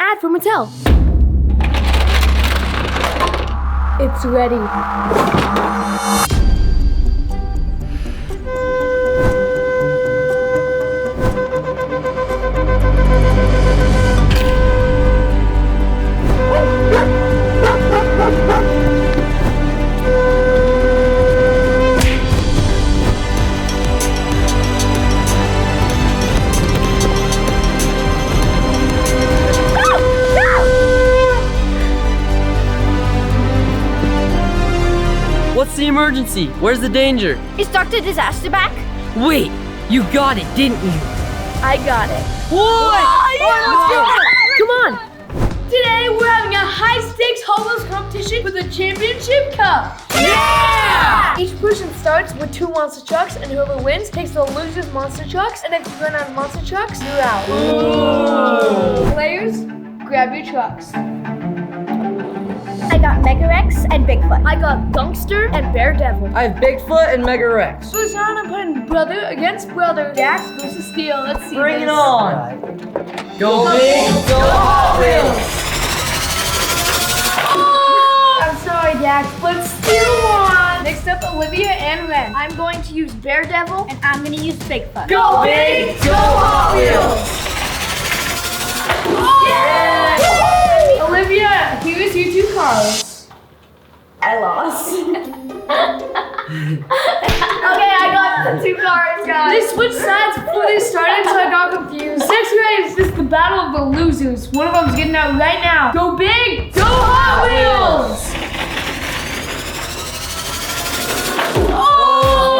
ad for Mattel. It's ready. What's the emergency? Where's the danger? Is Dr. Disaster back? Wait, you got it, didn't you? I got it. What? Come on. Today we're having a high-stakes Hula competition for the championship cup. Yeah! Each person starts with 2 monster trucks, and whoever wins takes the loser's monster trucks. And if you run out of monster trucks, you're out. Ooh. Players, grab your trucks. I got Mega Rex and Bigfoot. I got Dunkster and Daredevil. I have Bigfoot and Mega Rex. First round, I'm putting brother against brother. Dax versus Steel. Let's see. Bring this. it on. Go big, go Hot Wheels. Oh, I'm sorry, Dax, but Steel won. Next up, Olivia and Ren. I'm going to use Daredevil. And I'm gonna use Bigfoot. Go big, go Hot Wheels. Yeah! Olivia, here's your 2 cars. I lost. Okay, I got the 2 cars, guys. They switched sides before they started, so I got confused. Next race is the battle of the losers. One of them's getting out right now. Go big, go Hot Wheels! Oh!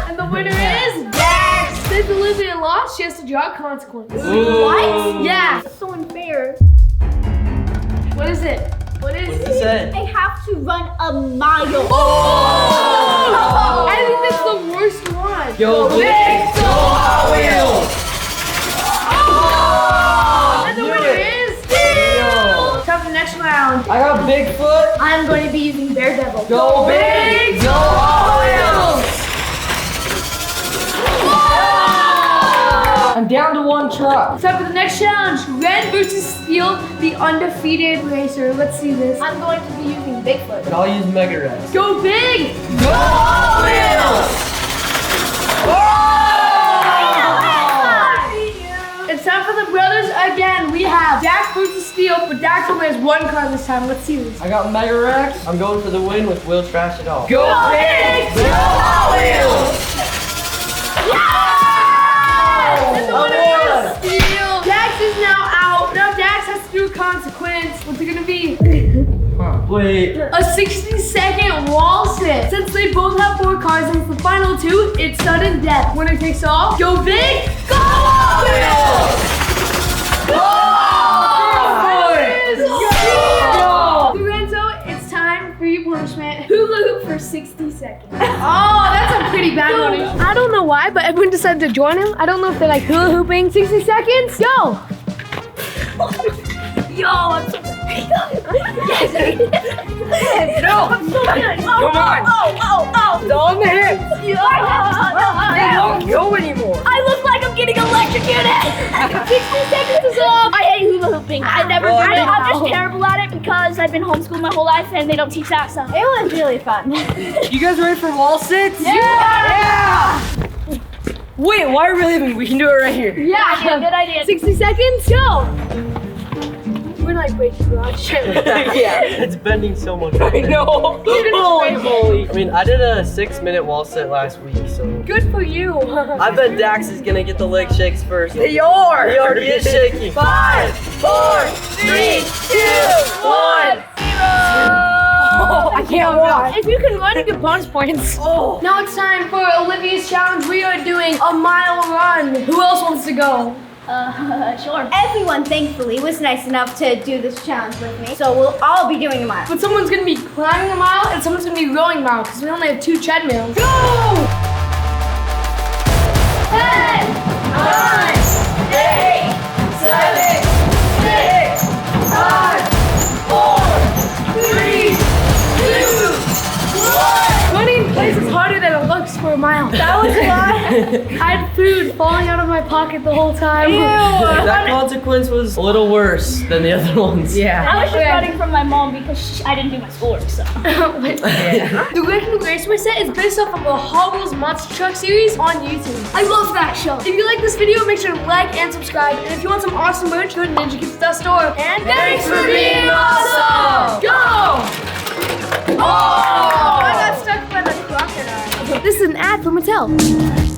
And the winner is Dax. Since Olivia lost, she has to draw consequences. What? Yeah. That's so unfair. What is it? What is What's he say? I have to run a mile. Oh! I think that's the worst one. Go big, go Hot Wheels. Oh! And the Knew winner it. is Steel. Time for the next round. I got Bigfoot. I'm going to be using Daredevil. Go big, go Hot Wheels. I'm down to 1 truck. Time for the next challenge. Red versus Steel, the undefeated racer. Let's see this. I'm going to be using Bigfoot. I'll use Mega Rex. Go big! Go Hot Wheels! Oh! It's time for the brothers again. We have Dax versus Steel, but Dax only has 1 car this time. Let's see this. I got Mega Rex. I'm going for the win with Will Trash It All. Go big! Go Hot Wheels! And the winner is Steel. Dax is now out. Now Dax has to do a consequence. What's it gonna be? Wait. A 60-second wall sit. Since they both have 4 cars and it's the final 2, it's sudden death. Winner takes all. Go big, go Hot Wheels! Go! Lorenzo, it's time for your punishment. Hula hoop for 60 seconds. Oh, that's a pretty bad one. I don't know why, but everyone decided to join him. I don't know if they like hula hooping. 60 seconds, go! Yo, I'm so No! Come on! Don't hit! They won't go anymore! I look like I'm getting electrocuted. 60 seconds is up. I hate hula hooping. I'm just terrible at it because I've been homeschooled my whole life and they don't teach that stuff. It was really fun. You guys ready for wall sits? Yeah! Wait, why are we leaving? We can do it right here. Yeah, Good idea. 60 seconds, go! We're like way too much. Yeah, it's bending so much. I know. Holy moly. I mean, I did a 6-minute wall sit last week, so. Good for you. I bet Dax is gonna get the leg shakes first. They are. He already is shaking. 5, 4, 3, 2, 1. I can't walk. If you can run, you get bonus points. Oh. Now it's time for Olivia's challenge. We are doing a mile run. Who else wants to go? Sure. Everyone, thankfully, was nice enough to do this challenge with me. So we'll all be doing a mile. But someone's gonna be climbing a mile and someone's gonna be rowing a mile because we only have 2 treadmills. Go! 10, 9, 8, 7, 6, 5, 4, 3, 2, 1. Running in place is harder than it looks for a mile. That was fun. I had food falling out of my pocket the whole time. Ew. That consequence was a little worse than the other ones. Yeah. I was just running from my mom because I didn't do my schoolwork, so. The Great Raceway set is based off of the Hot Wheels Monster Truck series on YouTube. I love that show. If you like this video, make sure to like and subscribe. And if you want some awesome merch, go to NinjaKidz.store. And Thanks for being awesome! Go! Oh! I got stuck by the crocodile. This is an ad for Mattel.